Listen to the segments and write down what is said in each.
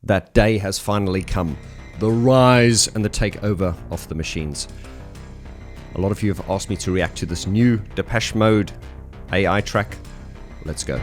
That day has finally come. The rise and the takeover of the machines. A lot of you have asked me to react to this new Depeche Mode AI track. Let's go.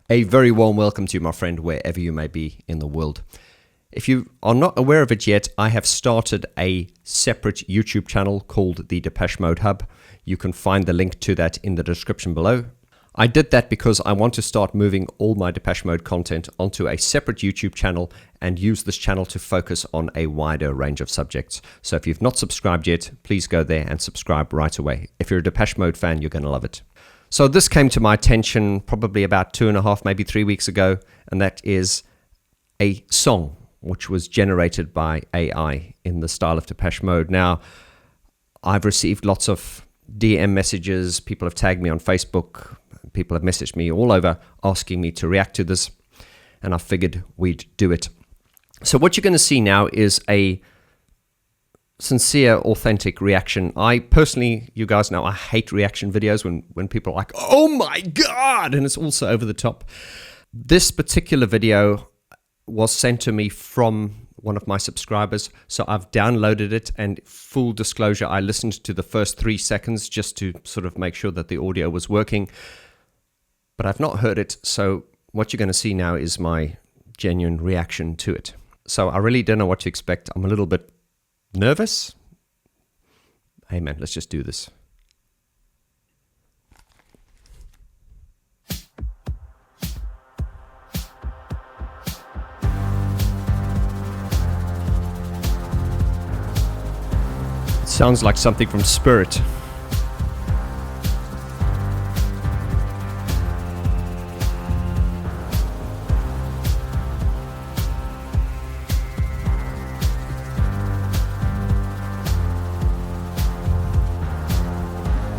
A very warm welcome to you, my friend, wherever you may be in the world. If you are not aware of it yet, I have started a separate YouTube channel called the Depeche Mode Hub. You can find the link to that in the description below. I did that because I want to start moving all my Depeche Mode content onto a separate YouTube channel and use this channel to focus on a wider range of subjects. So if you've not subscribed yet, please go there and subscribe right away. If you're a Depeche Mode fan, you're going to love it. So this came to my attention probably about 2.5, maybe 3 weeks ago, and that is a song which was generated by AI in the style of Depeche Mode. Now, I've received lots of DM messages, people have tagged me on Facebook, people have messaged me all over asking me to react to this, and I figured we'd do it. So what you're going to see now is a sincere, authentic reaction. I personally, you guys know, I hate reaction videos when people are like, oh my God, and it's also over the top. This particular video was sent to me from one of my subscribers, so I've downloaded it, and full disclosure, I listened to the first 3 seconds just to sort of make sure that the audio was working, but I've not heard it, so what you're going to see now is my genuine reaction to it. So I really don't know what to expect. I'm a little bit nervous? Hey man, let's just do this. It sounds like something from Spirit.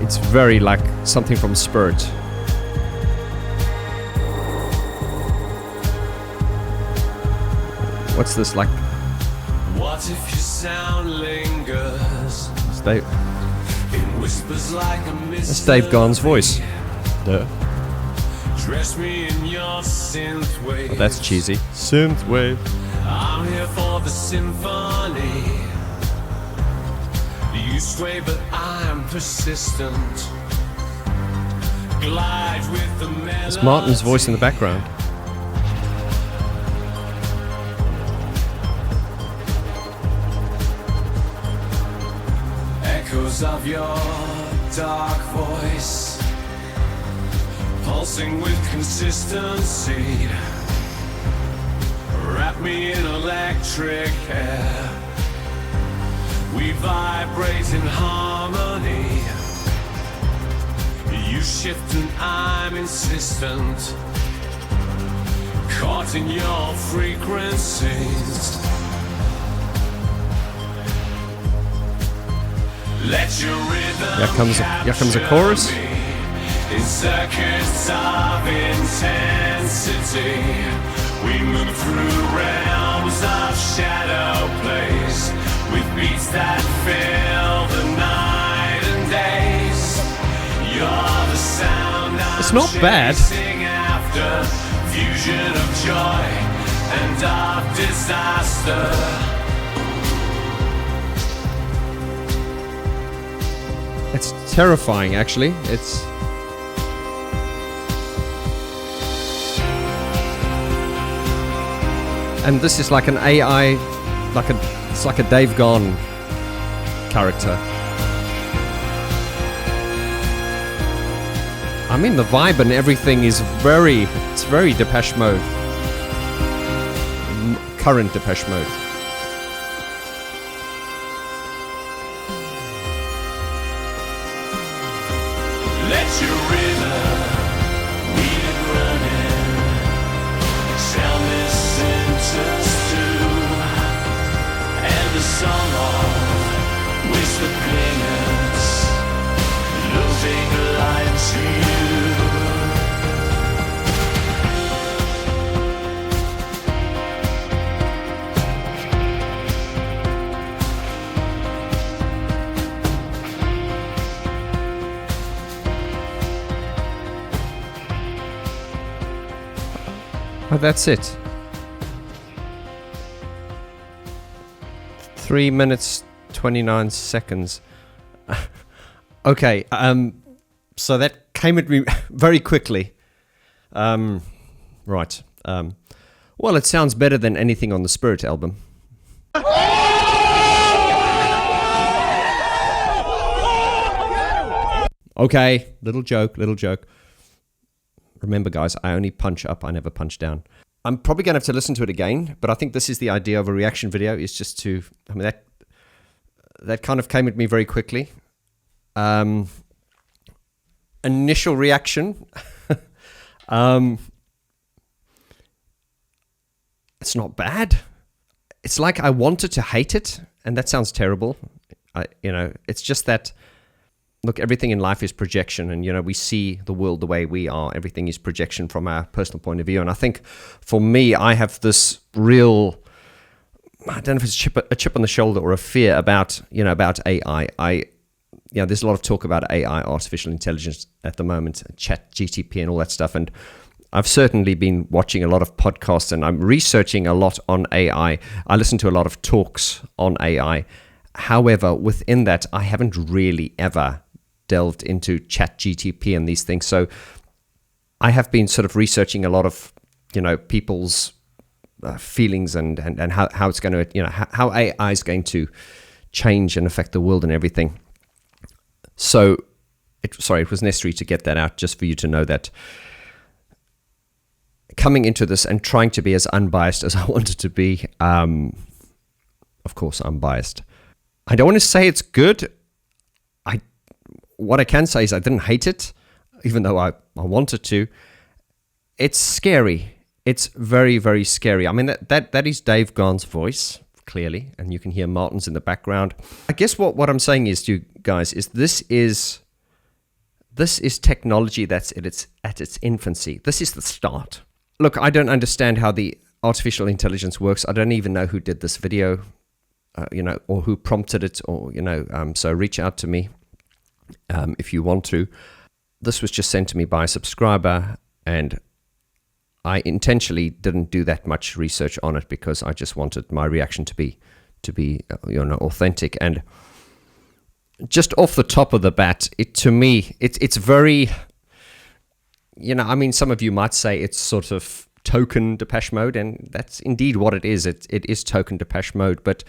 It's very like something from Spirit. What's this like? What if your sound lingers? Dave. It whispers like a mystery. That's Dave Vaughn's voice. Duh. Dress me in your synth wave. Oh, that's cheesy. Synth wave. I'm here for the symphony. You sway, but I'm persistent. Glide with the melody. It's Martin's voice in the background. Echoes of your dark voice, pulsing with consistency. Wrap me in electric hair. We vibrate in harmony. You shift and I'm insistent, caught in your frequencies. Let your rhythm Here comes a chorus. in circuits of intensity. We move through realms of shadow plays, with beats that fill the night and days. You're the sound It's not bad. after fusion of joy and of disaster. It's terrifying, actually. It's and this is like an AI, it's like a Dave Vaughn character. I mean, the vibe and everything is it's very Depeche Mode. Current Depeche Mode. Let your rhythm weave it running. Sound this sentence too, and the song of whisper payments, losing light to you. Oh, that's it. 3 minutes, 29 seconds. Okay, so that came at me very quickly. Right. Well, it sounds better than anything on the Spirit album. Okay, little joke. Remember, guys, I only punch up, I never punch down. I'm probably going to have to listen to it again, but I think this is the idea of a reaction video, is just to, I mean, that kind of came at me very quickly. Initial reaction, it's not bad. It's like I wanted to hate it, and that sounds terrible. It's just that, look, everything in life is projection, and, we see the world the way we are. Everything is projection from our personal point of view. And I think for me, I have this real, I don't know if it's a chip on the shoulder or a fear about AI. There's a lot of talk about AI, artificial intelligence at the moment, chat GTP and all that stuff. And I've certainly been watching a lot of podcasts, and I'm researching a lot on AI. I listen to a lot of talks on AI. However, within that, I haven't really ever delved into chat GTP and these things. So I have been sort of researching a lot of, people's feelings and how it's going to, how AI is going to change and affect the world and everything. So, it was necessary to get that out just for you to know that coming into this and trying to be as unbiased as I wanted to be, of course, I'm biased. I don't want to say it's good. What I can say is I didn't hate it, even though I wanted to. It's scary. It's very, very scary. I mean, that is Dave Vaughn's voice, clearly, and you can hear Martin's in the background. I guess what I'm saying is to you guys is this is technology that's at its infancy. This is the start. Look, I don't understand how the artificial intelligence works. I don't even know who did this video, or who prompted it, or, so reach out to me if you want to. This was just sent to me by a subscriber, and I intentionally didn't do that much research on it because I just wanted my reaction to be authentic. And just off the top of the bat, to me, it's very, some of you might say it's sort of token Depeche Mode, and that's indeed what it is. It is token Depeche Mode, but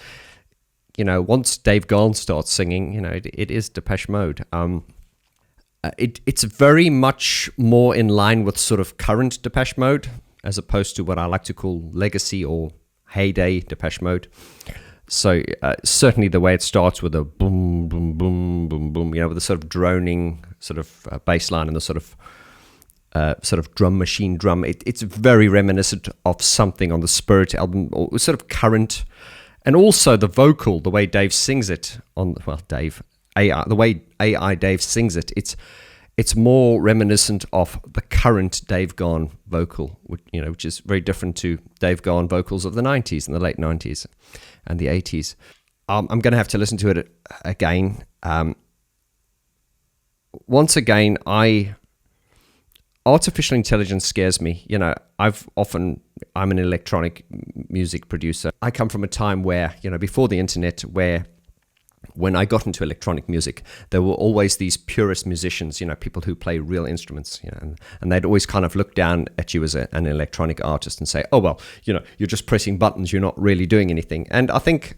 once Dave Vaughn starts singing, it is Depeche Mode. It's very much more in line with sort of current Depeche Mode, as opposed to what I like to call legacy or heyday Depeche Mode. So certainly the way it starts with a boom, boom, boom, boom, boom, with the sort of droning sort of bass line and the sort of drum machine drum. It's very reminiscent of something on the Spirit album, or sort of current. And also the vocal, the way Dave sings it the way AI Dave sings it, it's more reminiscent of the current Dave Vaughn vocal, which is very different to Dave Vaughn vocals of the 90s and the late 90s and the 80s. I'm going to have to listen to it again. Once again, artificial intelligence scares me. I'm an electronic music producer. I come from a time where, before the internet, where when I got into electronic music, there were always these purist musicians, people who play real instruments, and they'd always kind of look down at you as an electronic artist and say, oh, well, you're just pressing buttons, you're not really doing anything. And I think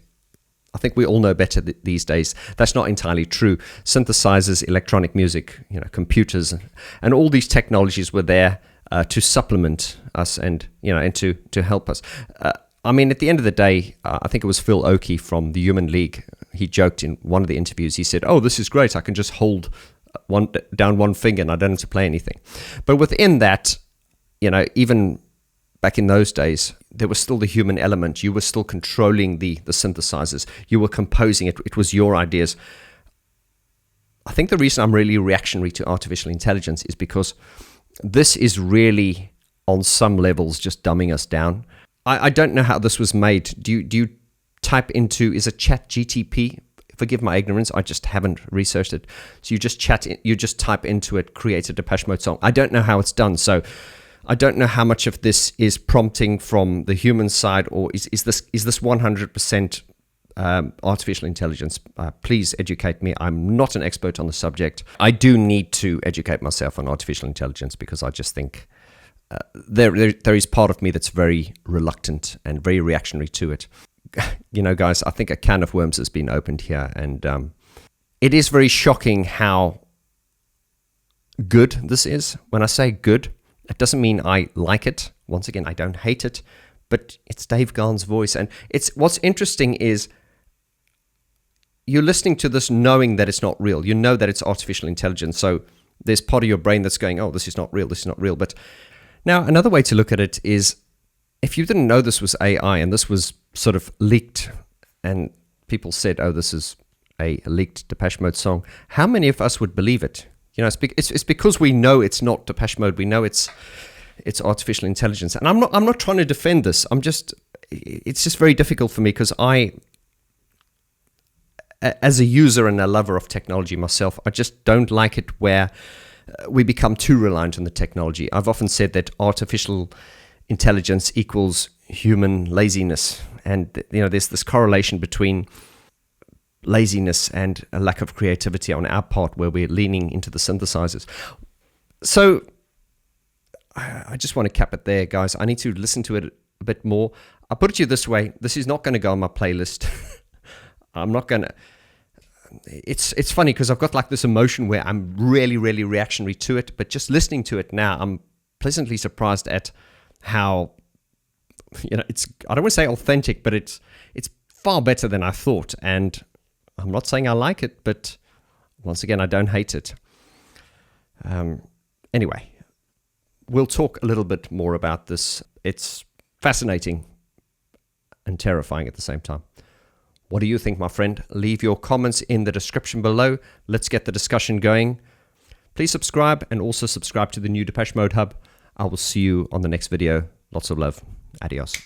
we all know better these days. That's not entirely true. Synthesizers, electronic music, computers, and all these technologies were there to supplement us and to help us. At the end of the day, I think it was Phil Oakey from the Human League. He joked in one of the interviews. He said, "Oh, this is great. I can just hold down one finger and I don't have to play anything." But within that, even back in those days, there was still the human element. You were still controlling the synthesizers. You were composing it. It was your ideas. I think the reason I'm really reactionary to artificial intelligence is because this is really, on some levels, just dumbing us down. I don't know how this was made. Do you type into, is it chat GTP? Forgive my ignorance, I just haven't researched it. So you just type into it, create a Depeche Mode song. I don't know how it's done. So I don't know how much of this is prompting from the human side, or is this 100% artificial intelligence. Please educate me. I'm not an expert on the subject. I do need to educate myself on artificial intelligence because I just think there is part of me that's very reluctant and very reactionary to it. You know, guys, I think a can of worms has been opened here, and it is very shocking how good this is. When I say good, it doesn't mean I like it. Once again, I don't hate it, but it's Dave Gahan's voice, and what's interesting is you're listening to this knowing that it's not real. You know that it's artificial intelligence. So there's part of your brain that's going, oh, this is not real. This is not real. But now another way to look at it is if you didn't know this was AI and this was sort of leaked and people said, oh, this is a leaked Depeche Mode song, how many of us would believe it? You know, it's because we know it's not Depeche Mode. We know it's artificial intelligence. And I'm not trying to defend this. It's just very difficult for me because as a user and a lover of technology myself, I just don't like it where we become too reliant on the technology. I've often said that artificial intelligence equals human laziness. And, you know, there's this correlation between laziness and a lack of creativity on our part where we're leaning into the synthesizers. So I just want to cap it there, guys. I need to listen to it a bit more. I'll put it to you this way. This is not going to go on my playlist. I'm not going to... It's funny because I've got like this emotion where I'm really, really reactionary to it, but just listening to it now, I'm pleasantly surprised at how, you know, I don't want to say authentic, but it's far better than I thought. And I'm not saying I like it, but once again, I don't hate it. Anyway, we'll talk a little bit more about this. It's fascinating and terrifying at the same time. What do you think, my friend? Leave your comments in the description below. Let's get the discussion going. Please subscribe and also subscribe to the new Depeche Mode Hub. I will see you on the next video. Lots of love. Adios.